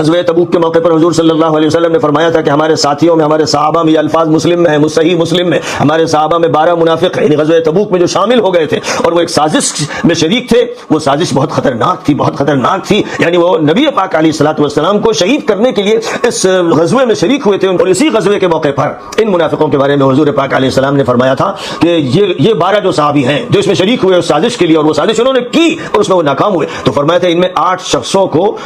غزوہ تبوک کے موقع پر حضور صلی اللہ علیہ وسلم نے فرمایا تھا کہ ہمارے ساتھیوں میں، ہمارے صحابہ میں، یہ الفاظ مسلم میں ہیں، صحیح مسلم میں، ہمارے صحابہ میں 12 منافق یعنی غزوہ تبوک میں جو شامل ہو گئے تھے اور وہ ایک سازش میں شریک تھے، وہ سازش بہت خطرناک تھی، بہت خطرناک تھی، یعنی وہ نبی پاک علیہ الصلوۃ والسلام کو شہید کرنے کے لیے اس غزوے میں شریک ہوئے تھے، اور اسی غزوے کے موقع پر ان منافقوں کے بارے میں حضور پاک علیہ السلام نے فرمایا تھا کہ یہ 12 جو صحابی ہیں جو اس میں شریک ہوئے اس سازش کے لیے، اور وہ سازش انہوں نے کی اور اس میں وہ ناکام ہوئے، تو فرمایا تھا ان میں 8 شخصوں کو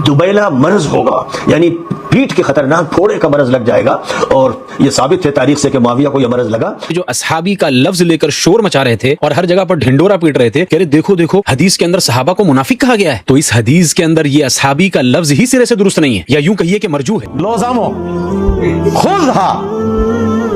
دوبیلا مرض ہوگا، یعنی پیٹھ کے خطرناک پھوڑے کا مرض لگ جائے گا، اور یہ ثابت ہے تاریخ سے کہ معاویہ کو یہ مرض لگا۔ جو اصحابی کا لفظ لے کر شور مچا رہے تھے اور ہر جگہ پر ڈھنڈورا پیٹ رہے تھے کہ دیکھو دیکھو حدیث کے اندر صحابہ کو منافق کہا گیا ہے، تو اس حدیث کے اندر یہ اصحابی کا لفظ ہی سرے سے درست نہیں ہے، یا یوں کہیے کہ مرجوح ہے۔ لوزامو خذھا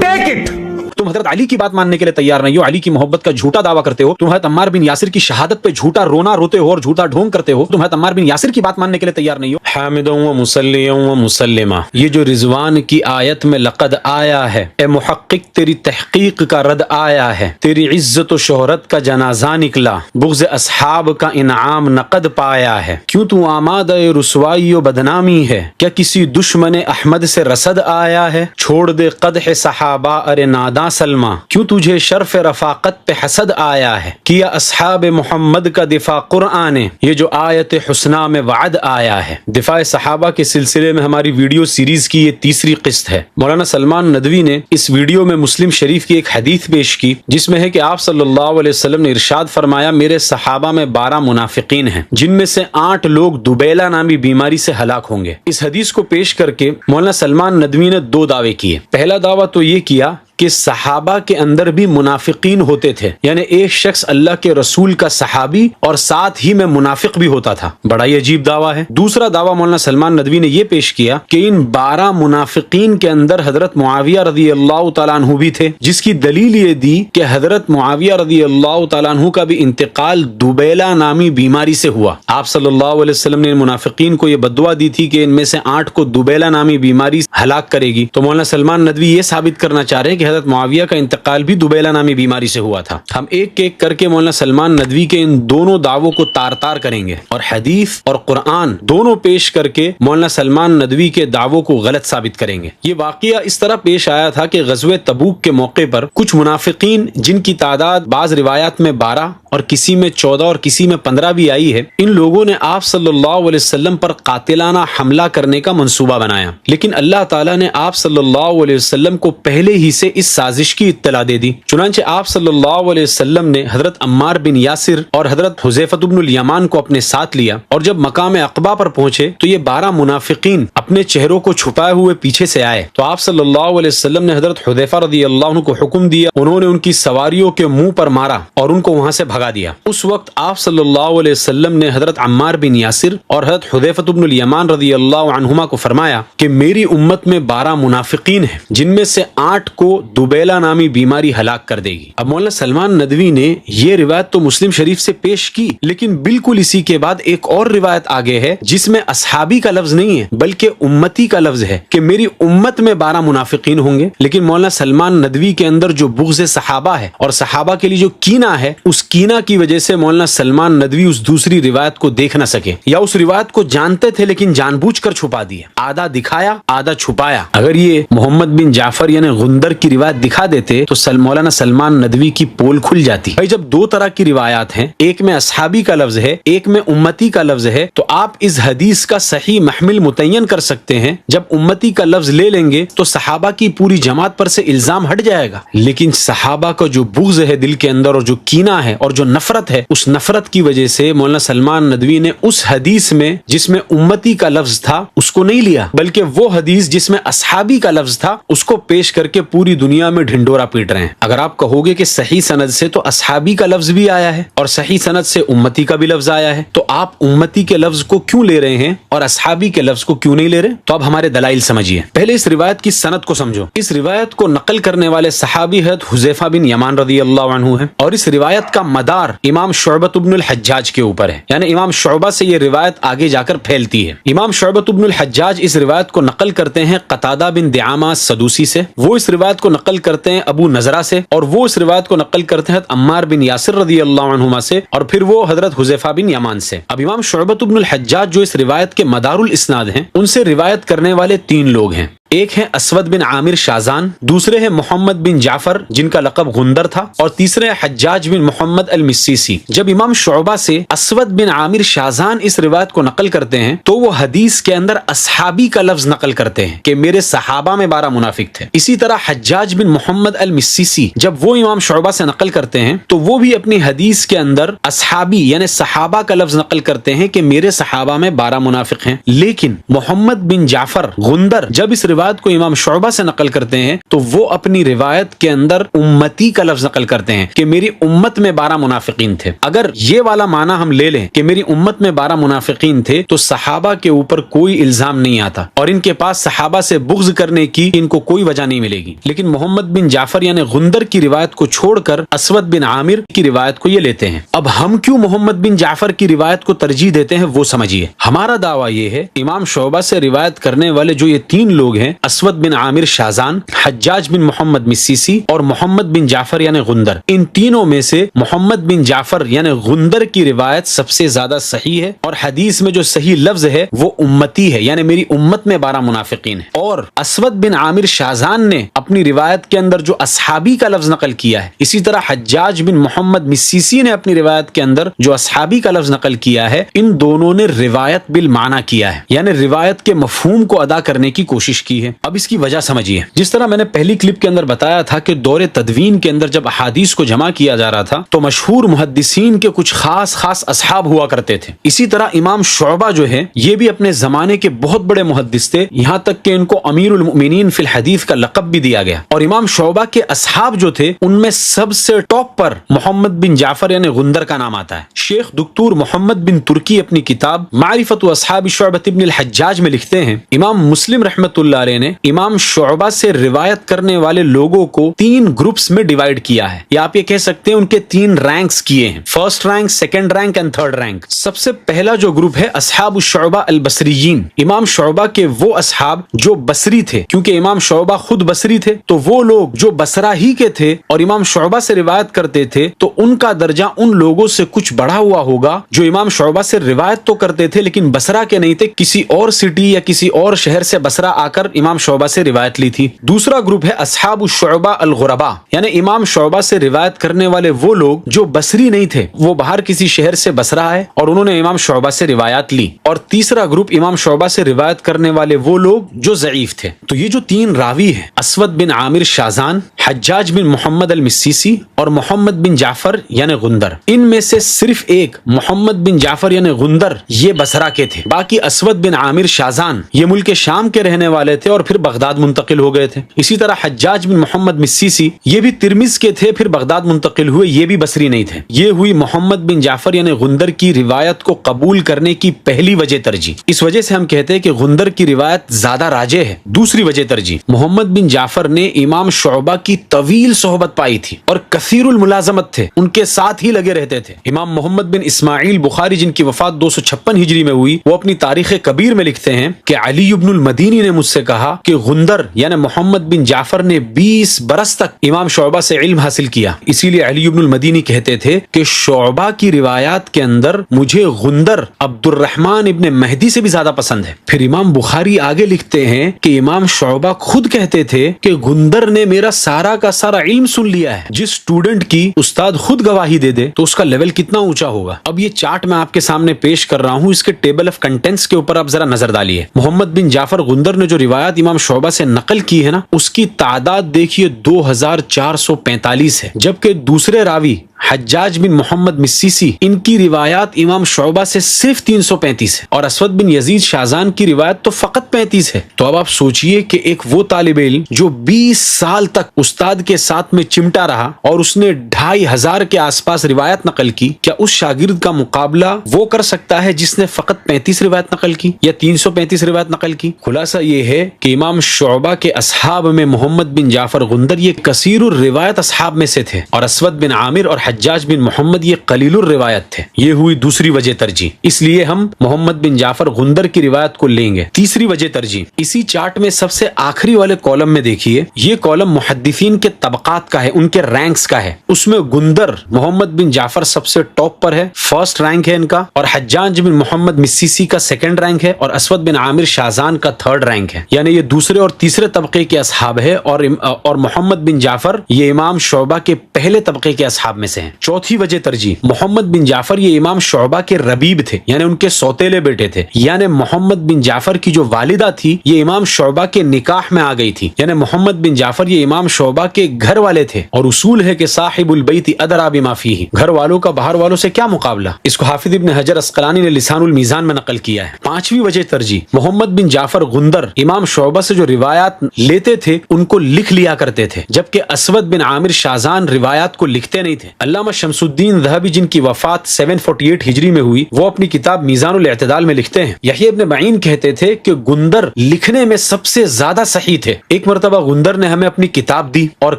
ٹیک اٹ، تم حضرت علی کی بات ماننے کے لیے تیار نہیں ہو، علی کی محبت کا جھوٹا دعویٰ کرتے ہو، تم حضرت عمار بن یاسر کی شہادت پہ جھوٹا رونا روتے ہو اور جھوٹا ڈھونگ کرتے ہو، تم حضرت عمار بن یاسر کی بات ماننے کے لیے تیار نہیں ہو۔ حامدوں و مصلیوں و مسلمہ، یہ جو رضوان کی آیت میں لقد آیا ہے، اے محقق تیری تحقیق کا رد آیا ہے، تیری عزت و شہرت کا جنازہ نکلا، بغض اصحاب کا انعام نقد پایا ہے، کیوں تو آمادہ رسوائی و بدنامی ہے، کیا کسی دشمن احمد سے رسد آیا ہے، چھوڑ دے قدح صحابہ ارے ناداں سلمہ، کیوں تجھے شرف رفاقت پہ حسد آیا ہے، کیا اصحاب محمد کا دفاع قرآن، یہ جو آیت حسنہ میں وعد آیا ہے۔ دفاع صحابہ کے سلسلے میں ہماری ویڈیو سیریز کی یہ تیسری قسط ہے۔ مولانا سلمان ندوی نے اس ویڈیو میں مسلم شریف کی ایک حدیث پیش کی جس میں ہے کہ آپ صلی اللہ علیہ وسلم نے ارشاد فرمایا، میرے صحابہ میں 12 منافقین ہیں جن میں سے 8 لوگ دوبیلا نامی بیماری سے ہلاک ہوں گے۔ اس حدیث کو پیش کر کے مولانا سلمان ندوی نے 2 دعوے کیے۔ پہلا دعویٰ تو یہ کیا کہ صحابہ کے اندر بھی منافقین ہوتے تھے، یعنی ایک شخص اللہ کے رسول کا صحابی اور ساتھ ہی میں منافق بھی ہوتا تھا، بڑا ہی عجیب دعویٰ ہے۔ دوسرا دعویٰ مولانا سلمان ندوی نے یہ پیش کیا کہ ان 12 منافقین کے اندر حضرت معاویہ رضی اللہ تعالیٰ عنہ بھی تھے، جس کی دلیل یہ دی کہ حضرت معاویہ رضی اللہ تعالیٰ عنہ کا بھی انتقال دوبیلا نامی بیماری سے ہوا۔ آپ صلی اللہ علیہ وسلم نے منافقین کو یہ بددعا دی تھی کہ ان میں سے 8 کو دوبیلا نامی بیماری ہلاک کرے گی، تو مولانا سلمان ندوی یہ ثابت کرنا چاہ رہے ہیں کہ حضرت معاویہ کا انتقال بھی دوبیلا نامی بیماری سے ہوا تھا۔ ہم ایک ایک کر کے مولانا سلمان ندوی کے ان دونوں دعووں کو تار تار کریں گے اور حدیث اور قرآن دونوں پیش کر کے مولانا سلمان ندوی کے دعووں کو غلط ثابت کریں گے۔ یہ واقعہ اس طرح پیش آیا تھا کہ غزوہ تبوک کے موقع پر کچھ منافقین جن کی تعداد بعض روایات میں 12 اور کسی میں 14 اور کسی میں 15 بھی آئی ہے، ان لوگوں نے آپ صلی اللہ علیہ وسلم پر قاتلانہ حملہ کرنے کا منصوبہ بنایا، لیکن اللہ تعالیٰ نے آپ صلی اللہ علیہ وسلم کو پہلے ہی سے اس سازش کی اطلاع دے دی۔ چنانچہ آپ صلی اللہ علیہ وسلم نے حضرت عمار بن یاسر اور حضرت حذیفہ بن الیمان کو اپنے ساتھ لیا، اور جب مقام عقبہ پر پہنچے تو یہ 12 منافقین اپنے چہروں کو چھپائے ہوئے پیچھے سے آئے، تو آپ صلی اللہ علیہ وسلم نے حضرت حذیفہ رضی اللہ عنہ کو حکم دیا، انہوں نے ان کی سواریوں کے منہ پر مارا اور ان کو وہاں سے بھگا دیا۔ اس وقت آپ صلی اللہ علیہ وسلم نے حضرت عمار بن یاسر اور حضرت حذیفہ بن الیمان رضی اللہ عنہما کو فرمایا کہ میری امت میں 12 منافقین ہیں جن میں سے 8 کو دوبیلا نامی بیماری ہلاک کر دے گی۔ اب مولانا سلمان ندوی نے یہ روایت تو مسلم شریف سے پیش کی، لیکن بالکل اسی کے بعد ایک اور روایت آگے ہے جس میں اصحابی کا لفظ نہیں ہے بلکہ امتی کا لفظ ہے کہ میری امت میں 12 منافقین ہوں گے، لیکن مولانا سلمان ندوی کے اندر جو بغض صحابہ ہے اور صحابہ کے لیے جو کینہ ہے، اس کینہ کی وجہ سے مولانا سلمان ندوی اس دوسری روایت کو دیکھ نہ سکے، یا اس روایت کو جانتے تھے لیکن جان بوجھ کر چھپا دیا، آدھا دکھایا آدھا چھپایا۔ اگر یہ محمد بن جعفر یعنی غندر کی روایت دکھا دیتے تو مولانا سلمان ندوی کی پول کھل جاتی۔ بھائی جب 2 طرح کی روایات ہیں، ایک میں اصحابی کا لفظ ہے ایک میں امتی کا لفظ ہے، تو آپ اس حدیث کا صحیح محمل متعین کر سکتے ہیں۔ جب امتی کا لفظ لے لیں گے تو صحابہ کی پوری جماعت پر سے الزام ہٹ جائے گا، لیکن صحابہ کا جو بغض ہے دل کے اندر اور جو کینہ ہے اور جو نفرت ہے، اس نفرت کی وجہ سے مولانا سلمان ندوی نے اس حدیث میں جس میں امتی کا لفظ تھا اس کو نہیں لیا، بلکہ وہ حدیث جس میں اصحابی کا لفظ تھا اس کو پیش کر کے پوری دنیا میں ڈھنڈورا پیٹ رہے ہیں۔ اگر آپ کہو گے کہ صحیح سند سے تو اصحابی کا لفظ بھی آیا ہے اور صحیح سند سے امتی کا بھی لفظ آیا ہے، تو آپ امتی کے لفظ کو کیوں لے رہے ہیں اور اصحابی کے لفظ کو کیوں نہیں لے لے رہے؟ تو اب ہمارے دلائل سمجھیے. پہلے اس روایت کی سند کو سمجھو. اس روایت کو نقل کرنے والے صحابی حضرت حذیفہ بن یمان رضی اللہ عنہ ہیں، اور اس روایت کا مدار امام شعبۃ بن الحجاج کے اوپر ہے. یعنی امام شعبہ سے یہ روایت آگے جا کر پھیلتی ہے. امام شعبۃ بن الحجاج اس روایت کو نقل کرتے ہیں قتادہ بن دعامہ السدوسی سے، وہ اس روایت کو نقل کرتے ہیں ابو نضرہ سے، اور وہ اس روایت کو نقل کرتے ہیں عمار بن یاسر رضی اللہ عنہما سے، اور پھر وہ حضرت حذیفہ بن یمان سے. اب امام شعبۃ بن الحجاج جو اس روایت کے مدار الاسناد ہیں، ان سے روایت کرنے والے 3 لوگ ہیں. ایک ہے اسود بن عامر شازان، دوسرے ہیں محمد بن جعفر جن کا لقب غندر تھا، اور تیسرے حجاج بن محمد المسیسی. جب امام شعبہ سے اسود بن عامر شازان اس روایت کو نقل کرتے ہیں تو وہ حدیث کے اندر اصحابی کا لفظ نقل کرتے ہیں کہ میرے صحابہ میں 12 منافق تھے. اسی طرح حجاج بن محمد المسیسی جب وہ امام شعبہ سے نقل کرتے ہیں تو وہ بھی اپنی حدیث کے اندر اصحابی یعنی صحابہ کا لفظ نقل کرتے ہیں کہ میرے صحابہ میں 12 منافق ہیں. لیکن محمد بن جعفر غندر جب اس روایت کو امام شعبہ سے نقل کرتے ہیں تو وہ اپنی روایت کے اندر امتی کا لفظ نقل کرتے ہیں کہ میری امت میں 12 منافقین تھے. اگر یہ والا معنی ہم لے لیں کہ میری امت میں 12 منافقین تھے تو صحابہ کے اوپر کوئی الزام نہیں آتا، اور ان کے پاس صحابہ سے بغض کرنے کی ان کو کوئی وجہ نہیں ملے گی. لیکن محمد بن جعفر یعنی غندر کی روایت کو چھوڑ کر اسود بن عامر کی روایت کو یہ لیتے ہیں. اب ہم کیوں محمد بن جعفر کی روایت کو ترجیح دیتے ہیں وہ سمجھیے. ہمارا دعویٰ یہ ہے امام شعبہ سے روایت کرنے والے جو یہ 3 لوگ ہیں، اسود بن عامر شازان، حجاج بن محمد مسیسی اور محمد بن جعفر یعنی غندر، ان تینوں میں سے محمد بن جعفر یعنی غندر کی روایت سب سے زیادہ صحیح ہے، اور حدیث میں جو صحیح لفظ ہے وہ امتی ہے یعنی میری امت میں 12 منافقین ہیں. اور اسود بن عامر شازان نے اپنی روایت کے اندر جو اصحابی کا لفظ نقل کیا ہے، اسی طرح حجاج بن محمد مسیسی نے اپنی روایت کے اندر جو اصحابی کا لفظ نقل کیا ہے، ان دونوں نے روایت بالمعنی کیا ہے یعنی روایت کے مفہوم کو ادا کرنے کی کوشش کی ہے. اب اس کی وجہ سمجھیے. جس طرح میں نے پہلی کلپ کے اندر بتایا تھا کہ دور تدوین کے اندر جب احادیث کو جمع کیا جا رہا تھا تو مشہور محدثین کے کچھ خاص اصحاب ہوا کرتے تھے. اسی طرح امام شعبہ جو ہے یہ بھی اپنے زمانے کے بہت بڑے محدث تھے، یہاں تک کہ ان کو امیر المؤمنین فی الحدیث کا لقب بھی دیا گیا. اور امام شعبہ کے اصحاب جو تھے ان میں سب سے ٹاپ پر محمد بن جعفر یعنی غندر کا نام آتا ہے. شیخ دکتور محمد بن ترکی اپنی کتاب معرفت اصحاب شعبۃ بن الحجاج میں لکھتے ہیں امام مسلم رحمۃ اللہ علیہ نے امام شعبہ سے روایت کرنے والے لوگوں کو 3 گروپس میں ڈیوائیڈ کیا ہے، یا آپ یہ کہہ سکتے ہیں ان کے 3 رینکس کیے ہیں، first rank, second rank and third rank. سب سے پہلا جو گروپ ہے اصحاب الشعبہ البصریین، امام شعبہ کے وہ اصحاب جو بصری تھے، کیونکہ امام شعبہ خود بصری تھے تو وہ لوگ جو بصرہ ہی کے تھے اور امام شعبہ سے روایت کرتے تھے تو ان کا درجہ ان لوگوں سے کچھ بڑھا ہوا ہوگا جو امام شعبہ سے روایت تو کرتے تھے لیکن بصرہ کے نہیں تھے، کسی اور سٹی یا کسی اور شہر سے بصرہ آ کر امام شعبہ سے روایت لی تھی. دوسرا گروپ ہے اصحاب الشعبہ الغرباء، یعنی امام شعبہ سے روایت کرنے والے وہ لوگ جو بصری نہیں تھے، وہ باہر کسی شہر سے بصرہ آئے اور انہوں نے امام شعبہ سے روایات لی. اور تیسرا گروپ امام شعبہ سے روایت کرنے والے وہ لوگ جو ضعیف تھے. تو یہ جو 3 راوی ہیں اسود بن عامر شازان، حجاج بن محمد المسیسی اور محمد بن جعفر یعنی غندر، ان میں سے صرف ایک محمد بن جعفر یعنی غندر یہ بصرہ کے تھے، باقی اسود بن عامر شازان یہ ملک شام کے رہنے والے تھے اور پھر بغداد منتقل ہو گئے تھے. اسی طرح حجاج بن محمد مسیسی یہ بھی ترمذ کے تھے، پھر بغداد منتقل ہوئے، یہ بھی بصری نہیں تھے. یہ ہوئی محمد بن جعفر یعنی غندر کی روایت کو قبول کرنے کی پہلی وجہ ترجیح. اس وجہ سے ہم کہتے ہیں کہ غندر کی روایت زیادہ راجح ہے. دوسری وجہ ترجیح، محمد بن جعفر نے امام شعبہ کی طویل صحبت پائی تھی اور کثیر الملازمت تھے، ان کے ساتھ ہی لگے رہتے تھے. امام محمد بن اسماعیل بخاری جن کی وفات 256 ہجری میں ہوئی، وہ اپنی تاریخ کبیر میں لکھتے ہیں کہ علی بن المدینی نے مجھ سے کہا کہ غندر یعنی محمد بن جعفر نے 20 برس تک امام شعبہ سے علم حاصل کیا. اسی لیے علی بن المدینی کہتے تھے کہ شعبہ کی روایات کے اندر مجھے غندر عبد الرحمن ابن مہدی سے بھی زیادہ پسند ہے. پھر امام بخاری آگے لکھتے ہیں کہ امام شعبہ خود کہتے تھے کہ غندر نے میرا سارا کا سارا علم سن لیا ہے. جس اسٹوڈنٹ کی استاد خود گواہی دے دے تو اس کا لیول کتنا اونچا ہوگا. اب یہ چارٹ میں آپ کے سامنے پیش کر رہا ہوں، اس کے ٹیبل آف کنٹینٹس کے اوپر آپ ذرا نظر ڈالیے. محمد بن جعفر غندر نے جو روایات امام شعبہ سے نقل کی ہے نا، اس کی تعداد دیکھیے 2445 ہے، جبکہ دوسرے راوی حجاج بن محمد مسیسی ان کی روایات امام شعبہ سے صرف 335 ہے اور اسود بن یزید شاذان کی روایت تو فقط 35 ہے. تو اب آپ سوچئے کہ ایک وہ طالب علم جو 20 سال تک استاد کے ساتھ میں چمٹا رہا اور اس نے 2500 کے آس پاس روایت نقل کی، کیا اس شاگرد کا مقابلہ وہ کر سکتا ہے جس نے فقط 35 روایت نقل کی یا 335 روایت نقل کی؟ خلاصہ یہ ہے کہ امام شعبہ کے اصحاب میں محمد بن جعفر غندر یہ کثیر الروایت اصحاب میں سے تھے اور اسود بن عامر اور حجاج بن محمد یہ قلیل الروایت تھے. یہ ہوئی دوسری وجہ ترجیح، اس لیے ہم محمد بن جعفر غندر کی روایت کو لیں گے. تیسری وجہ ترجیح اسی چارٹ میں سب سے آخری والے کالم میں دیکھیے. یہ کالم محدثین کے طبقات کا ہے، ان کے رینکس کا ہے. اس میں غندر محمد بن جعفر سب سے ٹاپ پر ہے، فرسٹ رینک ہے ان کا، اور حجاج بن محمد مسیسی کا سیکنڈ رینک ہے اور اسود بن عامر شاذان کا تھرڈ رینک ہے. یعنی یہ دوسرے اور تیسرے طبقے کے اصحاب ہے اور محمد بن جعفر یہ امام شعبہ کے پہلے طبقے کے اصحاب میں سے ہیں. چوتھی وجہ ترجیح محمد بن جعفر یہ امام شعبہ کے ربیب تھے، یعنی ان کے سوتیلے بیٹے تھے. یعنی محمد بن جعفر کی جو والدہ تھی یہ امام شعبہ کے نکاح میں آ گئی تھی. یعنی محمد بن جعفر یہ امام شعبہ کے گھر والے تھے. اور اصول ہے کہ صاحب البیت ادری بما فیہ، گھر والوں کا باہر والوں سے کیا مقابلہ. اس کو حافظ ابن حجر عسقلانی نے لسان المیزان میں نقل کیا ہے. پانچویں وجہ ترجیح محمد بن جعفر غندر امام شعبہ سے جو روایات لیتے تھے ان کو لکھ لیا کرتے تھے، جبکہ اسود بن عامر شاذان روایات کو لکھتے نہیں تھے. علامہ شمس الدین ذہبی جن کی وفات 748 ہجری میں ہوئی، وہ اپنی کتاب میزان الاعتدال میں لکھتے ہیں یحییٰ ابن معین کہتے تھے کہ غندر لکھنے میں سب سے زیادہ صحیح تھے. ایک مرتبہ غندر نے ہمیں اپنی کتاب دی اور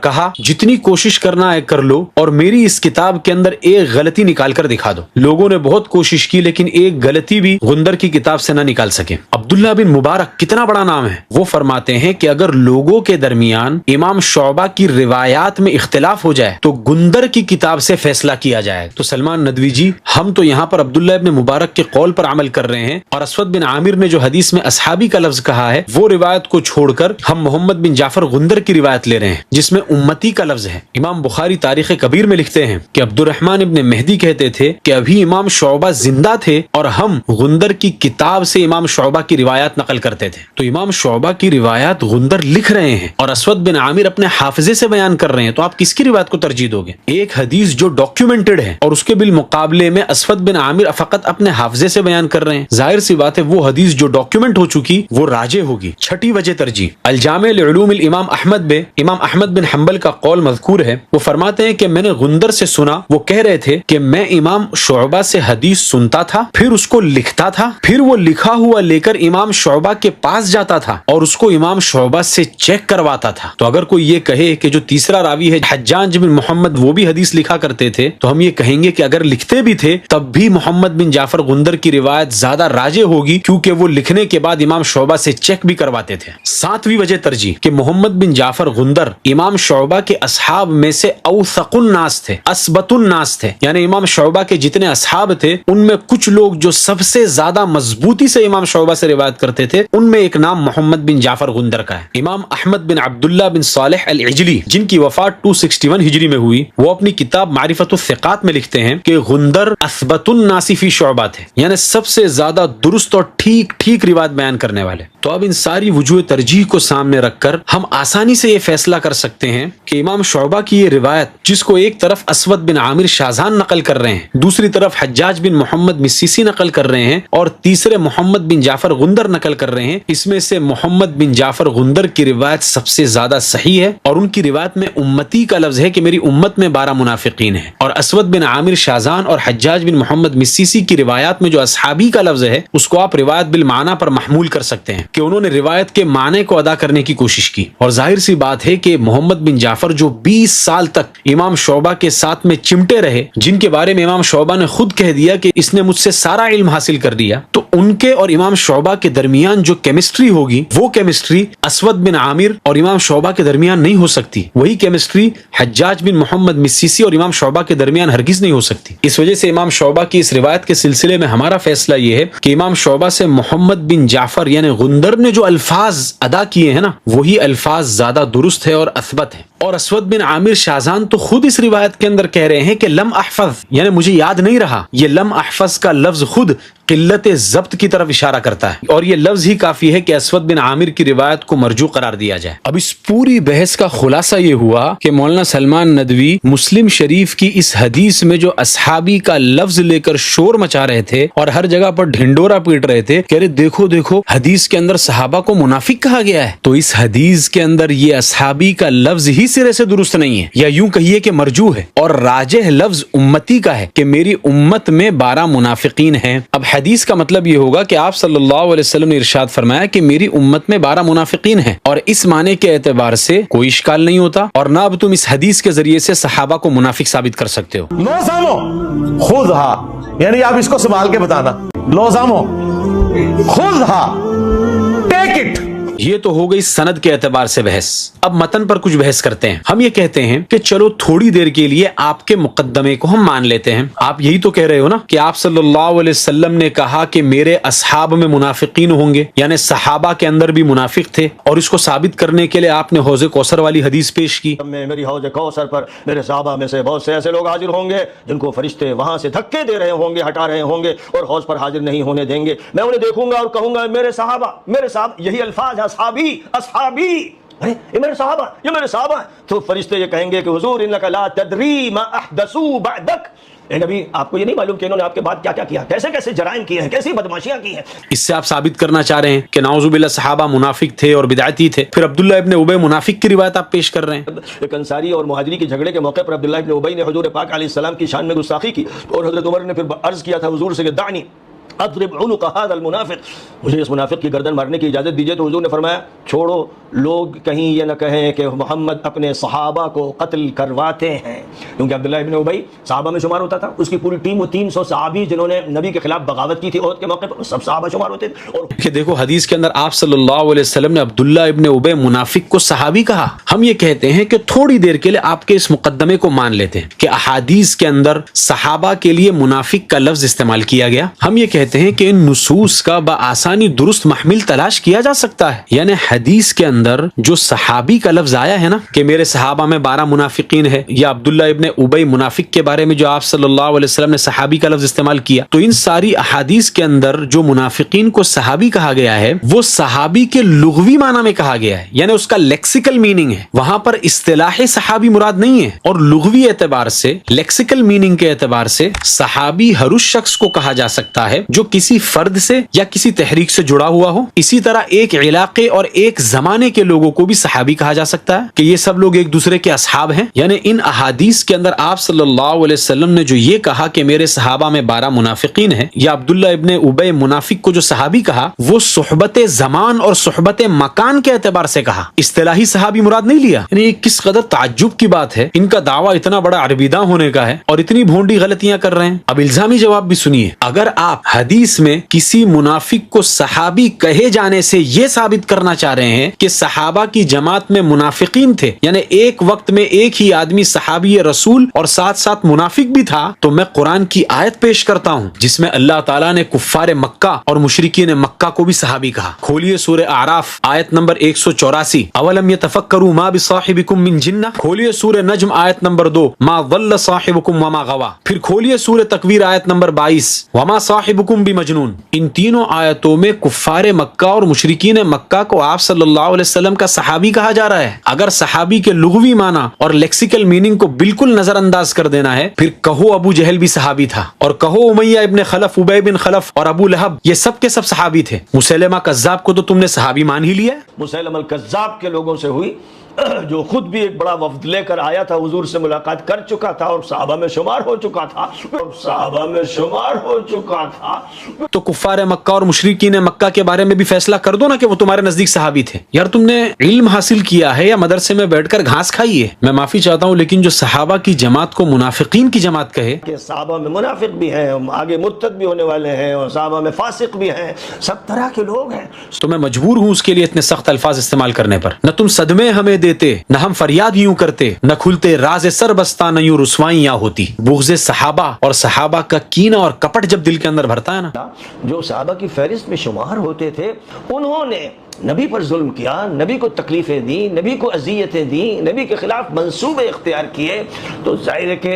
کہا جتنی کوشش کرنا ہے کر لو اور میری اس کتاب کے اندر ایک غلطی نکال کر دکھا دو. لوگوں نے بہت کوشش کی لیکن ایک غلطی بھی غندر کی کتاب سے نہ نکال سکے. عبداللہ بن مبارک کتنا بڑا نام ہے، وہ فرماتے ہیں کہ اگر لوگوں کے درمیان امام شعبہ کی روایات میں اختلاف ہو جائے تو غندر کی کتاب سے فیصلہ کیا جائے. تو سلمان ندوی جی، ہم تو یہاں پر عبداللہ ابن مبارک کے قول پر عمل کر رہے ہیں اور اسود بن عامر نے جو حدیث میں اصحابی کا لفظ کہا ہے وہ روایت کو چھوڑ کر ہم محمد بن جعفر غندر کی روایت لے رہے ہیں جس میں امتی کا لفظ ہے. امام بخاری تاریخ کبیر میں لکھتے ہیں کہ عبد الرحمن ابن مہدی کہتے تھے کہ ابھی امام شعبہ زندہ تھے اور ہم غندر کی کتاب سے امام شعبہ کی روایات نقل کرتے تھے. تو امام شعبہ کی روایات غندر لکھ رہے ہیں اور اسود بن عامر اپنے حافظے سے بیان کر رہے ہیں، تو آپ کس کی روایت کو ترجیح دو گے؟ ایک حدیث جو ڈاکیومنٹڈ ہے اور اس کے بالمقابلے میں اسود بن عامر فقط اپنے حافظے سے بیان کر رہے ہیں، ظاہر سی بات ہے وہ حدیث جو ڈاکیومنٹ ہو چکی وہ راجح ہوگی. چھٹی وجہ ترجیح الجامع لعلوم الامام احمد میں امام احمد بن حنبل کا قول مذکور ہے. وہ فرماتے ہیں کہ میں نے غندر سے سنا، وہ کہہ رہے تھے کہ میں امام شعبہ سے حدیث سنتا تھا، پھر اس کو لکھتا تھا، پھر وہ لکھا ہوا لے کر امام شعبہ کے پاس جاتا تھا اور اس کو امام شعبہ سے چیک کرواتا تھا. تو اگر کوئی یہ کہے کہ جو تیسرا راوی ہے حجاج بن محمد وہ بھی حدیث لکھا کرتے تھے، تو ہم یہ کہیں گے کہ اگر لکھتے بھی تھے تب بھی محمد بن جعفر غندر کی روایت زیادہ راجح ہوگی کیونکہ وہ لکھنے کے بعد امام شعبہ سے چیک بھی کرواتے تھے. ساتویں وجہ ترجیح کہ محمد بن جعفر غندر امام شعبہ کے اصحاب میں سے اوثق الناس تھے، اثبت الناس تھے. یعنی امام شعبہ کے جتنے اصحاب تھے ان میں کچھ لوگ جو سب سے زیادہ مضبوطی سے امام شعبہ سے روایت کرتے تھے ان میں ایک نام محمد بن جعفر غندر کا ہے. امام احمد بن عبداللہ بن صالح العجلی جن کی وفات 261 ہجری میں ہوئی، وہ اپنی کتاب معرفت الثقات میں لکھتے ہیں کہ غندر اثبت الناس فی شعبہ تھے، یعنی سب سے زیادہ درست اور ٹھیک روایت بیان کرنے والے. تو اب ان ساری وجوہ ترجیح کو سامنے رکھ کر ہم آسانی سے یہ فیصلہ کر سکتے ہیں کہ امام شعبہ کی یہ روایت جس کو ایک طرف اسود بن عامر شاذان نقل کر رہے ہیں، دوسری طرف حجاج بن محمد مسیسی نقل کر رہے ہیں اور تیسرے محمد بن جعفر غندر نقل کر رہے ہیں، اس میں سے محمد بن جعفر غندر کی روایت سب سے زیادہ صحیح ہے اور ان کی روایت میں امتی کا لفظ ہے کہ میری امت میں 12 منافقین ہیں. اور اسود بن عامر شاذان اور حجاج بن محمد مسیسی کی روایات میں جو اصحابی کا لفظ ہے اس کو آپ روایت بالمعنی پر محمول کر سکتے ہیں کہ انہوں نے روایت کے معنی کو ادا کرنے کی کوشش کی. اور ظاہر سی بات ہے کہ محمد بن جعفر جو 20 سال تک امام شعبہ کے ساتھ میں چمٹے رہے، جن کے بارے میں امام شعبہ نے خود کہہ دیا کہ اس نے مجھ سے سارا علم حاصل کر لیا، تو ان کے اور امام شعبہ کے درمیان جو کیمسٹری ہوگی وہ کیمسٹری اسود بن عامر اور امام شعبہ کے درمیان نہیں ہو سکتی. وہی کیمسٹری حجاج بن محمد مسیسی اور امام شعبہ کے درمیان ہرگز نہیں ہو سکتی. اس وجہ سے امام شعبہ کی اس روایت کے سلسلے میں ہمارا فیصلہ یہ ہے کہ امام شعبہ سے محمد بن جعفر یعنی غندر نے جو الفاظ ادا کیے ہیں نا وہی الفاظ زیادہ درست ہے اور اثبت ہے. اور اسود بن عامر شاذان تو خود اس روایت کے اندر کہہ رہے ہیں کہ لم احفظ، یعنی مجھے یاد نہیں رہا. یہ لم احفظ کا لفظ خود قلت ضبط کی طرف اشارہ کرتا ہے، اور یہ لفظ ہی کافی ہے کہ اسود بن عامر کی روایت کو مرجو قرار دیا جائے۔ اب اس پوری بحث کا خلاصہ یہ ہوا کہ مولانا سلمان ندوی مسلم شریف کی اس حدیث میں جو اصحابی کا لفظ لے کر شور مچا رہے تھے اور ہر جگہ پر ڈھنڈورا پیٹ رہے تھے کہ ارے دیکھو دیکھو حدیث کے اندر صحابہ کو منافق کہا گیا ہے، تو اس حدیث کے اندر یہ اصحابی کا لفظ ہی سرے سے درست نہیں ہے، یا یوں کہیے کہ مرجو ہے، اور راجح لفظ امتی کا ہے کہ میری امت میں 12 منافقین ہیں۔ اب حدیث کا مطلب یہ ہوگا کہ آپ صلی اللہ علیہ وسلم نے ارشاد فرمایا کہ میری امت میں 12 منافقین ہیں، اور اس معنی کے اعتبار سے کوئی اشکال نہیں ہوتا، اور نہ اب تم اس حدیث کے ذریعے سے صحابہ کو منافق ثابت کر سکتے ہو۔ لوزامو خذھا، یعنی آپ اس کو سنبھال کے بتانا، لوزامو خذھا، ٹیک اٹ۔ یہ تو ہو گئی سند کے اعتبار سے بحث۔ اب متن پر کچھ بحث کرتے ہیں۔ ہم یہ کہتے ہیں کہ چلو تھوڑی دیر کے لیے آپ کے مقدمے کو ہم مان لیتے ہیں۔ آپ یہی تو کہہ رہے ہو نا کہ آپ صلی اللہ علیہ وسلم نے کہا کہ میرے اصحاب میں منافقین ہوں گے، یعنی صحابہ کے اندر بھی منافق تھے، اور اس کو ثابت کرنے کے لیے آپ نے حوض کوثر والی حدیث پیش کی۔ میری حوض کوثر پر میرے صحابہ میں سے بہت سے ایسے لوگ حاضر ہوں گے جن کو فرشتے وہاں سے دھکے دے رہے ہوں گے، ہٹا رہے ہوں گے، اور حوض پر حاضر نہیں ہونے دیں گے۔ میں انہیں دیکھوں گا اور کہوں گا میرے صحابہ، میرے صاحب، یہی الفاظ اصحابی، اصحابی، یہ میرے صحابہ، یہ میرے صحابہ۔ تو فرشتے یہ کہیں گے کہ حضور انک لا تدری ما احدثوا بعدک، اے نبی آپ کو یہ نہیں معلوم کہ انہوں نے آپ کے بعد کیا کیا کیا، کیسے کیسے جرائم کیے ہیں، کیسی بدماشیاں کی ہیں۔ اس سے آپ ثابت کرنا چاہ رہے ہیں کہ نعوذ باللہ صحابہ منافق تھے اور بدعتی تھے، پھر عبداللہ ابن ابی منافق کی روایت آپ پیش کر رہے ہیں۔ ایک انصاری اور مہاجری کے جھگڑے کے موقع پر عبداللہ ابن ابی نے حضور پاک علیہ السلام کی شان میں گستاخی کی، اور حضرت عمر نے پھر عرض کیا تھا حضور سے کہ دعنی اضرب عنق هذا المنافق، مجھے اس منافق کی گردن مارنے کی اجازت دیجیے۔ تو حضور نے فرمایا چھوڑو، لوگ کہیں یہ نہ کہیں کہ محمد اپنے صحابہ کو قتل کرواتے ہیں، کیونکہ عبداللہ ابن ابی صحابہ میں شمار ہوتا تھا، اس کی پوری ٹیم وہ 300 صحابی جنہوں نے نبی کے خلاف بغاوت کی تھی عہد کے موقع پر، سب صحابہ شمار ہوتے تھے۔ اور کہ دیکھو حدیث کے اندر آپ صلی اللہ علیہ وسلم نے عبداللہ ابن ابی منافق کو صحابی کہا۔ ہم یہ کہتے ہیں کہ تھوڑی دیر کے لیے آپ کے اس مقدمے کو مان لیتے ہیں کہ احادیث کے اندر صحابہ کے لیے منافق کا لفظ استعمال کیا گیا۔ ہم یہ کہتے ہیں کہ ان نصوص کا بآسانی درست محمل تلاش کیا جا سکتا ہے، یعنی حدیث کے اندر جو صحابی کا لفظ آیا ہے نا کہ میرے صحابہ میں 12 منافقین ہے، یا عبداللہ ابن ابی منافق کے بارے میں جو آپ صلی اللہ علیہ وسلم نے صحابی کا لفظ استعمال کیا، تو ان ساری احادیث کے اندر جو منافقین کو صحابی کہا گیا ہے وہ صحابی کے لغوی معنی میں کہا گیا ہے، یعنی اس کا لیکسیکل میننگ ہے، وہاں پر اصطلاح صحابی مراد نہیں ہے، اور لغوی اعتبار سے لیکسیکل میننگ کے اعتبار سے صحابی ہر اس شخص کو کہا جا سکتا ہے جو کسی فرد سے یا کسی تحریک سے جڑا ہوا ہو۔ اسی طرح ایک علاقے اور ایک زمانے کے لوگوں کو بھی صحابی کہا جا سکتا ہے کہ یہ سب لوگ ایک دوسرے کے اصحاب ہیں۔ یعنی ان احادیث کے اندر آپ صلی اللہ علیہ وسلم نے جو یہ کہا کہ میرے صحابہ میں 12 منافقین ہیں، یا عبداللہ ابن ابی منافق کو جو صحابی کہا، وہ صحبت زمان اور صحبت مکان کے اعتبار سے کہا، اصطلاحی صحابی مراد نہیں لیا۔ یعنی یہ کس قدر تعجب کی بات ہے، ان کا دعویٰ اتنا بڑا عربیداں ہونے کا ہے اور اتنی بھونڈی غلطیاں کر رہے ہیں۔ اب الزامی جواب بھی سنیے، اگر آپ حدیث میں کسی منافق کو صحابی کہے جانے سے یہ ثابت کرنا چاہ رہے ہیں کہ صحابہ کی جماعت میں منافقین تھے، یعنی ایک وقت میں ایک ہی آدمی صحابی رسول اور ساتھ ساتھ منافق بھی تھا، تو میں قرآن کی آیت پیش کرتا ہوں جس میں اللہ تعالیٰ نے کفار مکہ اور مشرکین مکہ کو بھی صحابی کہا۔ کھولیے سورہ اعراف آیت نمبر 184، اولم یتفکروا ما بصاحبکم من جنہ۔ کھولیے سورہ نجم آیت نمبر 2، ما ضل صاحبکم وما غوا۔ پھر کھولیے سورہ تکویر آیت نمبر 22، وما صاحبکم بمجنون۔ ان تینوں آیتوں میں کفار مکہ اور مشرکین مکہ کو آپ صلی اللہ علیہ وسلم کا صحابی کہا جا رہا ہے۔ اگر صحابی کے لغوی معنی اور لیکسیکل میننگ کو بالکل نظر انداز کر دینا ہے، پھر کہو ابو جہل بھی صحابی تھا، اور کہو امیہ ابن خلف، ابی بن خلف اور ابو لہب، یہ سب کے سب صحابی تھے۔ مسیلمہ کذاب کو تو تم نے صحابی مان ہی لیا ہے۔ مسیلمہ الکذاب کے لوگوں سے ہوئی، جو خود بھی ایک بڑا وفد لے کر آیا تھا، حضور سے ملاقات کر چکا تھا اور صحابہ میں شمار ہو چکا تھا، تو کفار مکہ اور مشرکین مکہ کے بارے میں بھی فیصلہ کر دو نا کہ وہ تمہارے نزدیک صحابی تھے۔ یار تم نے علم حاصل کیا ہے یا مدرسے میں بیٹھ کر گھاس کھائی ہے؟ میں معافی چاہتا ہوں، لیکن جو صحابہ کی جماعت کو منافقین کی جماعت کہے کہ صحابہ میں منافق بھی ہیں، آگے مرتد بھی ہونے والے ہیں، اور صحابہ میں فاسق بھی ہیں، سب طرح کے لوگ ہیں، تو میں مجبور ہوں اس کے لیے اتنے سخت الفاظ استعمال کرنے پر۔ نہ تم صدمے ہمیں دیتے, نہ ہم فریاد یوں کرتے, نہ کھلتے راز سر بستہ, نہ یوں رسوائیاں ہوتی. بغض صحابہ اور صحابہ کا کینہ اور کپٹ جب دل کے اندر بھرتا ہے نا, جو صحابہ کی فہرست میں شمار ہوتے تھے, انہوں نے نبی پر ظلم کیا, نبی کو تکلیفیں دی, نبی کو اذیتیں دی, نبی کے خلاف منصوبے اختیار کیے, تو ظاہر ہے کہ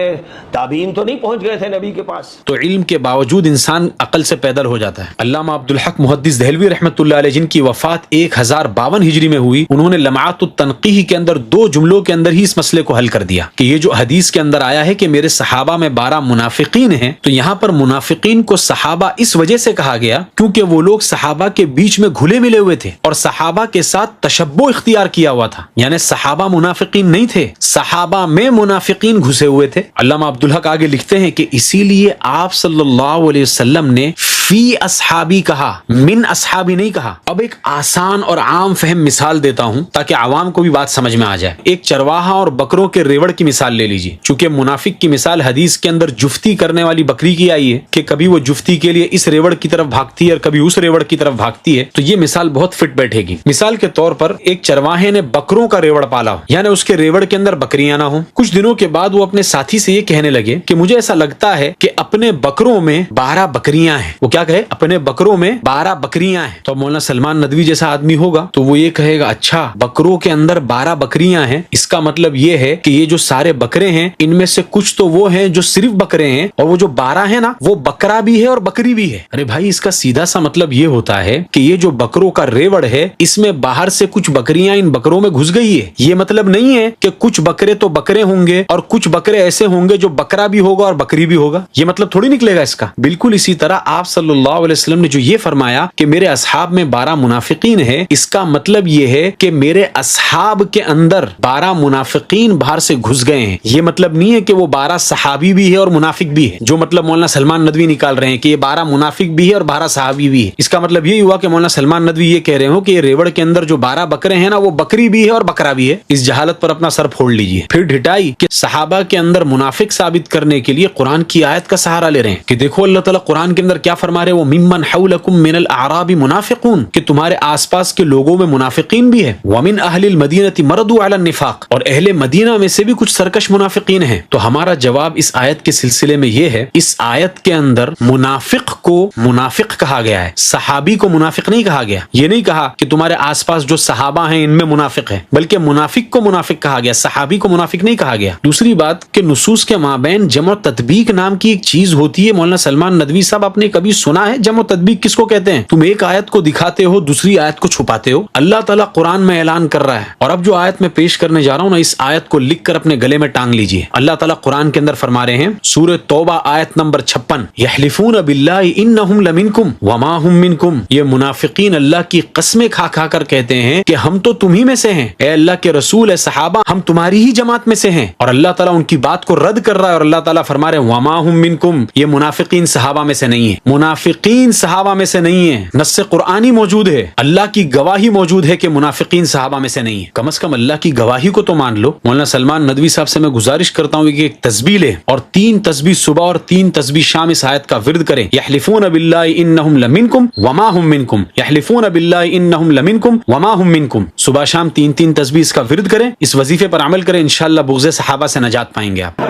تابعین تو نہیں پہنچ گئے تھے نبی کے پاس. تو علم کے باوجود انسان عقل سے پیدل ہو جاتا ہے. علامہ عبدالحق محدث دہلوی رحمۃ اللہ علیہ, جن کی وفات 1052 ہجری میں ہوئی, انہوں نے لمعات التنقیح کے اندر 2 جملوں کے اندر ہی اس مسئلے کو حل کر دیا کہ یہ جو حدیث کے اندر آیا ہے کہ میرے صحابہ میں 12 منافقین ہیں, تو یہاں پر منافقین کو صحابہ اس وجہ سے کہا گیا کیونکہ وہ لوگ صحابہ کے بیچ میں گھلے ملے ہوئے تھے اور صحابہ کے ساتھ تشبہ اختیار کیا ہوا تھا. یعنی صحابہ منافقین نہیں تھے, صحابہ میں منافقین گھسے ہوئے تھے. علامہ عبدالحق آگے لکھتے ہیں کہ اسی لیے آپ صلی اللہ علیہ وسلم نے فی اصحابی کہا, من اصحابی نہیں کہا. اب ایک آسان اور عام فہم مثال دیتا ہوں تاکہ عوام کو بھی بات سمجھ میں آ جائے. ایک چرواہا اور بکروں کے ریوڑ کی مثال لے لیجیے. چونکہ منافق کی مثال حدیث کے اندر جفتی کرنے والی بکری کی آئی ہے کہ کبھی وہ جفتی کے لیے اس ریوڑ کی طرف بھاگتی ہے اور کبھی اس ریوڑ کی طرف بھاگتی ہے, تو یہ مثال بہت فٹ بیٹھے گی. مثال کے طور پر ایک چرواہے نے بکروں کا ریوڑ پالا, یعنی اس کے ریوڑ کے اندر بکریاں نہ ہوں. کچھ دنوں کے بعد وہ اپنے ساتھی سے یہ کہنے لگے کہ مجھے ایسا لگتا ہے کہ اپنے بکروں میں 12 بکریاں ہیں. وہ کیا کہے, اپنے بکروں میں 12 بکریاں ہیں. تو مولانا سلمان ندوی جیسا آدمی ہوگا تو وہ یہ کہے گا, اچھا بکروں کے اندر 12 بکریاں ہیں, اس کا مطلب یہ ہے کہ یہ جو سارے بکرے ہیں ان میں سے کچھ تو وہ ہیں جو صرف بکرے ہیں, اور وہ جو 12 ہیں نا وہ بکرا بھی ہے اور بکری بھی ہے. ارے بھائی, اس کا سیدھا سا مطلب یہ ہوتا ہے کہ یہ جو بکروں کا ریوڑ ہے اس میں باہر سے کچھ بکریاں ان بکروں میں گھس گئی ہے. یہ مطلب نہیں ہے کہ کچھ بکرے تو بکرے ہوں گے اور کچھ بکرے ایسے ہوں گے جو بکرا بھی ہوگا اور بکری بھی ہوگا. یہ مطلب تھوڑی نکلے گا اس کا. بالکل اسی طرح آپ صلی اللہ علیہ وسلم نے جو یہ فرمایا کہ میرے اصحاب میں 12 منافقین ہیں, اس کا مطلب یہ ہے کہ میرے اصحاب کے اندر 12 منافقین باہر سے گھس گئے ہیں. یہ مطلب نہیں ہے کہ وہ 12 صحابی بھی ہے اور منافق بھی ہے, جو مطلب مولانا سلمان ندوی نکال رہے ہیں کہ یہ 12 منافق بھی ہے اور 12 صحابی بھی ہے. اس کا مطلب یہی ہوا کہ مولانا سلمان ندوی یہ کہہ رہے ہو کہ یہ ریوڑ کے اندر جو 12 بکرے ہیں نا وہ بکری بھی ہے اور بکرا بھی ہے. اس جہالت پر اپنا سر پھوڑ لیجئے. پھر ڈھٹائی کہ صحابہ کے اندر منافق ثابت کرنے کے لیے قرآن کی آیت کا سہارا لے رہے ہیں کہ دیکھو اللہ تعالیٰ قرآن کے اندر کیا فرما رہے, وہ ممن حولکم من الاعراب منافقون, کہ تمہارے آس پاس کے لوگوں میں منافقین بھی ہے. ومن اہل المدینہ مردوا علی النفاق, اور اہل مدینہ میں سے بھی کچھ سرکش منافقین ہیں. تو ہمارا جواب اس آیت کے سلسلے میں یہ ہے, اس آیت کے اندر منافق کو منافق کہا گیا ہے, صحابی کو منافق نہیں کہا گیا. یہ نہیں کہا کہ تمہارے آس پاس جو صحابہ ہیں ان میں منافق ہے, بلکہ منافق کو منافق کہا گیا, صحابی کو منافق نہیں کہا گیا. دوسری بات کہ نصوص کے مابین جمع و تطبیق نام کی ایک چیز ہوتی ہے. مولانا سلمان ندوی صاحب, آپ نے کبھی سنا ہے جمع و تطبیق کس کو کہتے ہیں؟ تم ایک آیت کو دکھاتے ہو, دوسری آیت کو چھپاتے ہو. اللہ تعالیٰ قرآن میں اعلان کر رہا ہے, اور اب جو آیت میں پیش کرنے جا رہا ہوں نا, اس آیت کو لکھ کر اپنے گلے میں ٹانگ لیجئے. اللہ تعالیٰ قرآن کے اندر فرما رہے ہیں, سورہ توبہ آیت نمبر 56, یحلفون باللہ انہم لمنکم وما ہم منکم. یہ منافقین اللہ کی قسمیں کھا کھا کر کہتے ہیں کہ ہم تو تم ہی میں سے ہیں, اے اللہ کے رسول, اے صحابہ, ہم تمہاری ہی جماعت میں سے ہیں. اور اللہ تعالیٰ ان کی بات کو رد کر رہا ہے, اور اللہ تعالیٰ فرما رہے ہیں وما ہم منکم, یہ منافقین صحابہ میں سے نہیں ہے. منافقین صحابہ میں سے نہیں ہے, نص قرآنی موجود ہے, اللہ کی گواہی موجود ہے کہ منافقین صحابہ میں سے نہیں ہے. کم از کم اللہ کی گواہی کو تو مان لو. مولانا سلمان ندوی صاحب سے میں گزارش کرتا ہوں کہ ایک تسبیح لے اور 3 تسبیح صبح اور 3 تسبیح شام اس آیت کا ورد کریں. یحلفون باللہ انہم لمنکم وما ہم منکم, یحلفون باللہ انہم لمنکم وما ہم منکم. صبح شام 3 تسبیح اس کا ورد کریں, اس وظیفے پر عمل کریں, انشاءاللہ بغض صحابہ سے نجات پائیں گے آپ.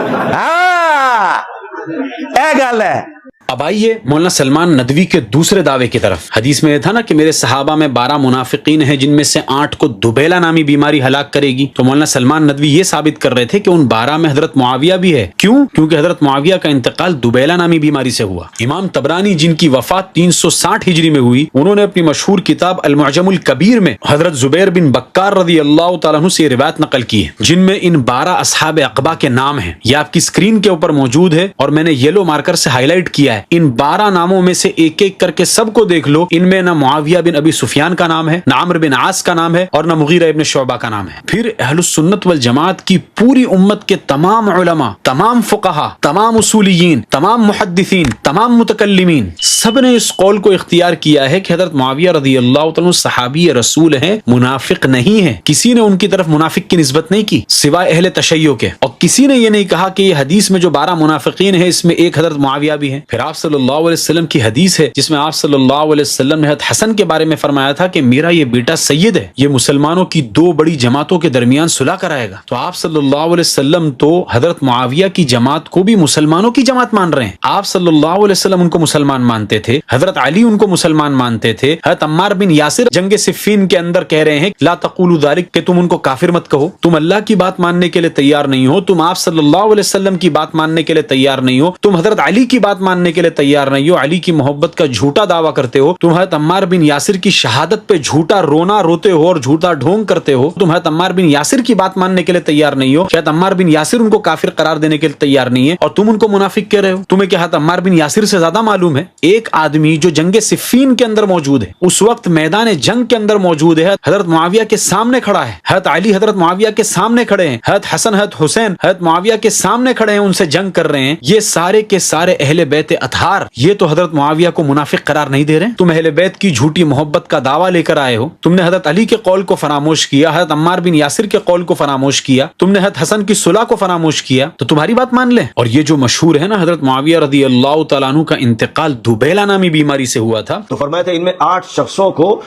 اے گل ہے. اب آئیے مولانا سلمان ندوی کے دوسرے دعوے کی طرف. حدیث میں تھا نا کہ میرے صحابہ میں 12 منافقین ہیں جن میں سے 8 کو دبیلا نامی بیماری ہلاک کرے گی. تو مولانا سلمان ندوی یہ ثابت کر رہے تھے کہ ان 12 میں حضرت معاویہ بھی ہے. کیوں؟ کیونکہ حضرت معاویہ کا انتقال دبیلا نامی بیماری سے ہوا. امام طبرانی جن کی وفات 360 ہجری میں ہوئی, انہوں نے اپنی مشہور کتاب المعجم الکبیر میں حضرت زبیر بن بکار رضی اللہ تعالیٰ عنہ سے روایت نقل کی ہے جن میں ان 12 اصحاب عقبہ کے نام ہیں. یہ آپ کی اسکرین کے اوپر موجود ہے اور میں نے یلو مارکر سے ہائی لائٹ کیا ہے. ان 12 ناموں میں سے ایک ایک کر کے سب کو دیکھ لو. ان میں نہ معاویہ بن ابی سفیان کا نام ہے, نہ عمرو بن عاص کا نام ہے, اور نہ مغیرہ ابن شعبہ کا نام ہے. پھر اہل السنت والجماعت کی پوری امت کے تمام علماء, تمام فقہا, تمام اصولیین, تمام محدثین, تمام متکلمین, سب نے اس قول کو اختیار کیا ہے کہ حضرت معاویہ رضی اللہ تعالیٰ صحابی رسول ہیں, منافق نہیں ہیں. کسی نے ان کی طرف منافق کی نسبت نہیں کی سوائے اہل تشیع کے, اور کسی نے یہ نہیں کہا کہ یہ حدیث میں جو 12 منافقین ہیں اس میں ایک حضرت معاویہ بھی ہیں. پھر آپ صلی اللہ علیہ وسلم کی حدیث ہے جس میں آپ صلی اللہ علیہ وسلم نے حضرت حسن کے بارے میں فرمایا تھا کہ میرا یہ بیٹا سید ہے، یہ مسلمانوں کی دو بڑی جماعتوں کے درمیان صلح کرائے گا۔ تو آپ صلی اللہ علیہ وسلم تو حضرت معاویہ کی جماعت کو بھی مسلمانوں کی جماعت مان رہے ہیں۔ آپ صلی اللہ علیہ وسلم ان کو مسلمان مانتے تھے، حضرت علی ان کو مسلمان مانتے تھے، حضرت عمار بن یاسر جنگ صفین کے اندر کہہ رہے ہیں لا تقولوا ذلک، کہ تم ان کو کافر مت کہو، تم اللہ کی بات ماننے کے لیے تیار نہیں ہو، تم آپ صلی اللہ علیہ وسلم کی بات ماننے کے لیے تیار نہیں ہو، تم حضرت علی کی بات ماننے کے لیے تیار نہیں ہو، علی کی محبت کا جھوٹا دعویٰ کرتے ہو، تم حضرت عمار بن یاسر کی شہادت پہ جھوٹا رونا روتے ہو اور جھوٹا ڈھونگ کرتے ہو، تم حضرت عمار بن یاسر کی بات ماننے کے لیے تیار نہیں ہو، حضرت عمار بن یاسر ان کو کافر قرار دینے کے لیے تیار نہیں ہے اور تم ان کو منافق کہہ رہے ہو۔ تمہیں کیا حضرت عمار بن یاسر سے زیادہ معلوم ہے؟ ایک آدمی جو جنگ صفین کے اندر موجود ہے، اس وقت میدان جنگ کے اندر موجود ہے، حضرت معاویہ کے سامنے کھڑا ہے، حضرت علی حضرت معاویہ کے سامنے کھڑے ہیں، حضرت حسن حضرت حسین حضرت معاویہ کے سامنے کھڑے ہیں، ان سے جنگ کر رہے ہیں، یہ سارے کے سارے اہل بیت اطہار، یہ تو حضرت معاویہ کو منافق قرار نہیں دے رہے۔ تم اہل بیت کی جھوٹی محبت کا دعویٰ لے کر آئے ہو، تم نے حضرت علی کے قول کو فراموش کیا، حضرت عمار بن یاسر کے قول کو فراموش کیا، تم نے حضرت حسن کی صلح کو فراموش کیا، تو تمہاری بات مان لیں۔ اور یہ جو مشہور ہے نا حضرت معاویہ رضی اللہ تعالیٰ عنہ کا انتقال دوبیلا نامی بیماری سے ہوا تھا، تو فرمایا تھا ان میں 8 شخصوں کو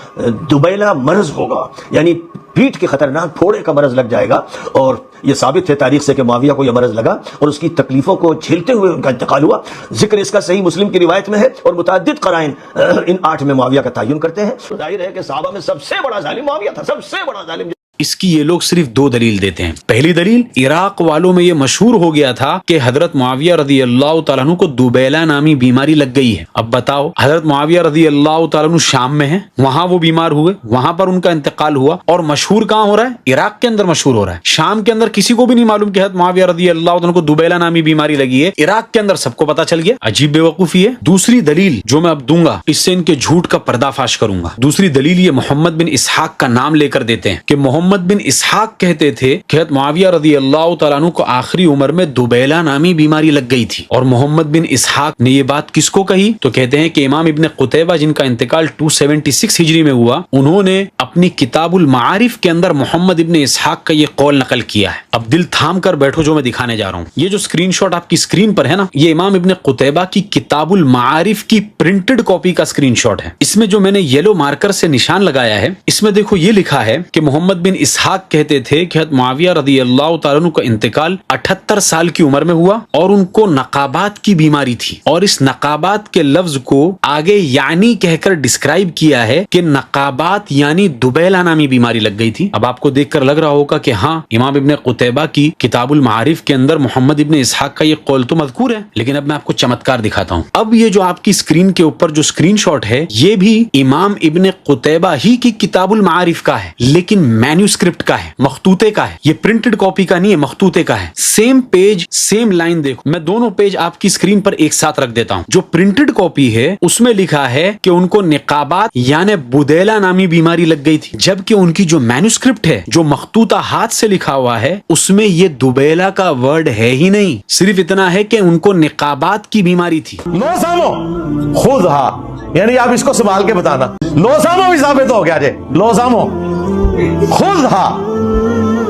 دوبیلا مرض ہوگا، یعنی پیٹھ کے خطرناک پھوڑے کا مرض لگ جائے گا، اور یہ ثابت ہے تاریخ سے کہ معاویہ کو یہ مرض لگا اور اس کی تکلیفوں کو جھیلتے ہوئے ان کا انتقال ہوا۔ ذکر اس کا صحیح مسلم کی روایت میں ہے اور متعدد قرائن ان 8 میں معاویہ کا تعین کرتے ہیں۔ ظاہر ہے کہ صحابہ میں سب سے بڑا ظالم معاویہ تھا، سب سے بڑا ظالم۔ اس کی یہ لوگ صرف 2 دلیل دیتے ہیں۔ پہلی دلیل، عراق والوں میں یہ مشہور ہو گیا تھا کہ حضرت معاویہ رضی اللہ تعالیٰ عنہ کو دوبیلا نامی بیماری لگ گئی ہے۔ اب بتاؤ، حضرت معاویہ رضی اللہ تعالیٰ عنہ شام میں ہیں، وہاں وہ بیمار ہوئے، وہاں پر ان کا انتقال ہوا، اور مشہور کہاں ہو رہا ہے؟ عراق کے اندر مشہور ہو رہا ہے۔ شام کے اندر کسی کو بھی نہیں معلوم کہ حضرت معاویہ رضی اللہ تعالیٰ عنہ کو دوبیلا نامی بیماری لگی ہے، عراق کے اندر سب کو پتا چل گیا۔ عجیب بے وقوفی ہے۔ دوسری دلیل جو میں اب دوں گا، اس سے ان کے جھوٹ کا پردہ فاش کروں گا۔ دوسری دلیل یہ محمد بن اسحاق کا نام لے کر دیتے ہیں کہ محمد بن اسحاق کہتے تھے کہ حضرت معاویہ رضی اللہ تعالیٰ عنہ کو آخری عمر میں دوبیلا نامی بیماری لگ گئی تھی۔ اور محمد بن اسحاق نے یہ بات کس کو کہی؟ تو کہتے ہیں کہ امام ابن قتیبہ جن کا انتقال 276 ہجری میں ہوا، انہوں نے اپنی کتاب المعارف کے اندر محمد ابن اسحاق کا یہ قول نقل کیا ہے۔ اب دل تھام کر بیٹھو، جو میں دکھانے جا رہا ہوں، یہ جو اسکرین شاٹ آپ کی اسکرین پر ہے نا، یہ امام ابن قتیبہ کی کتاب المعارف کی پرنٹڈ کاپی کا اسکرین شاٹ ہے۔ اس میں جو میں نے یلو مارکر سے نشان لگایا ہے، اس میں دیکھو یہ لکھا ہے کہ محمد بن اسحاق کہتے تھے کہ حضرت معاویہ رضی اللہ تعالیٰ عنہ کا انتقال 78 سال کی عمر میں ہوا اور ان کو نقابات کی بیماری تھی، اور اس نقابات کے لفظ کو آگے یعنی کہہ کر ڈسکرائب کیا ہے کہ نقابات یعنی دوبیلا نامی بیماری لگ گئی تھی۔ اب آپ کو دیکھ کر لگ رہا ہوگا کہ ہاں، امام ابن قتیبہ کی کتاب المعارف کے اندر محمد ابن اسحاق کا یہ قول تو مذکور ہے، لیکن اب میں آپ کو چمتکار دکھاتا ہوں۔ اب یہ جو آپ کی اسکرین کے اوپر جو اسکرین شاٹ ہے، یہ بھی امام ابن قتیبہ ہی کی کتاب المعارف کا ہے، لیکن مینوسکرپٹ کا ہے، مخطوطے کا ہے، یہ پرنٹڈ کاپی کا نہیں ہے، مخطوطے کا ہے۔ سیم پیج سیم لائن دیکھو، میں دونوں پیج آپ کی اسکرین پر ایک ساتھ رکھ دیتا ہوں۔ جو پرنٹڈ کاپی ہے اس میں لکھا ہے کہ ان کو نقابات یعنی بدیلا نامی بیماری لگ گئی تھی، جبکہ ان کی جو مینوسکرپٹ ہے، جو مخطوطہ ہاتھ سے لکھا ہوا ہے، اس میں یہ دوبیلا کا ورڈ ہے ہی نہیں، صرف اتنا ہے کہ ان کو نقابات کی بیماری تھی۔ لو سامو خود ہا، یعنی آپ اس کو سنبھال کے بتانا، لو سامو بھی ثابت ہو گیا جی، لو سامو خود ہا،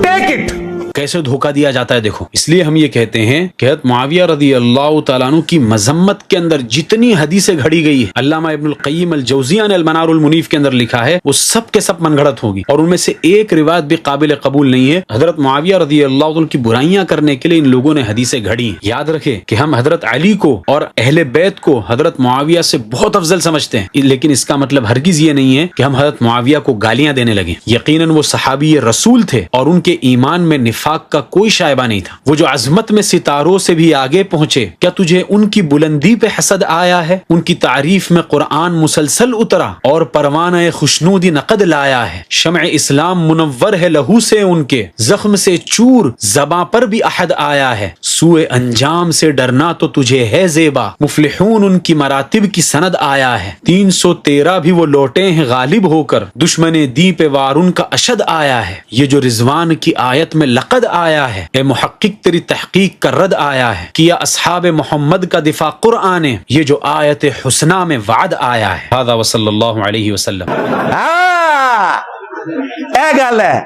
ٹیک اٹ۔ کیسے دھوکہ دیا جاتا ہے دیکھو۔ اس لیے ہم یہ کہتے ہیں کہ حضرت معاویہ رضی اللہ تعالیٰ عنہ کی مذمت کے اندر جتنی حدیثیں گھڑی گئی ہے، علامہ ابن القیم الجوزیہ نے المنار المنیف کے اندر لکھا ہے، وہ سب کے سب من گھڑت ہوگی، اور ان میں سے ایک روایت بھی قابل قبول نہیں ہے۔ حضرت معاویہ رضی اللہ عنہ کی برائیاں کرنے کے لیے ان لوگوں نے حدیثیں گھڑی ہیں۔ یاد رکھے کہ ہم حضرت علی کو اور اہل بیت کو حضرت معاویہ سے بہت افضل سمجھتے ہیں، لیکن اس کا مطلب ہرگز یہ نہیں ہے کہ ہم حضرت معاویہ کو گالیاں دینے لگے۔ یقیناً وہ صحابی رسول تھے اور ان کے ایمان میں نفاق کا کوئی شائبہ نہیں تھا۔ وہ جو عظمت میں ستاروں سے بھی آگے پہنچے، کیا تجھے ان کی بلندی پہ حسد آیا ہے؟ ان کی تعریف میں قرآن مسلسل اترا اور پروانہ خوشنودی نقد لایا ہے۔ شمع اسلام منور ہے لہو سے ان کے، زخم سے چور زباں پر بھی احد آیا ہے۔ سوئے انجام سے ڈرنا تو تجھے ہے زیبا، مفلحون ان کی مراتب کی سند آیا ہے۔ 313 بھی وہ لوٹے ہیں غالب ہو کر، دشمن دی پہ وار ان کا اشد آیا ہے۔ یہ جو رضوان کی آیت میں لقد آیا ہے، اے محقق تیری تحقیق کا رد آیا ہے۔ کیا اصحاب محمد کا دفاع قرآن، یہ جو آیت حسنہ میں وعد آیا ہے۔ ھذا وصلی اللہ علیہ وسلم۔ اے گل ہے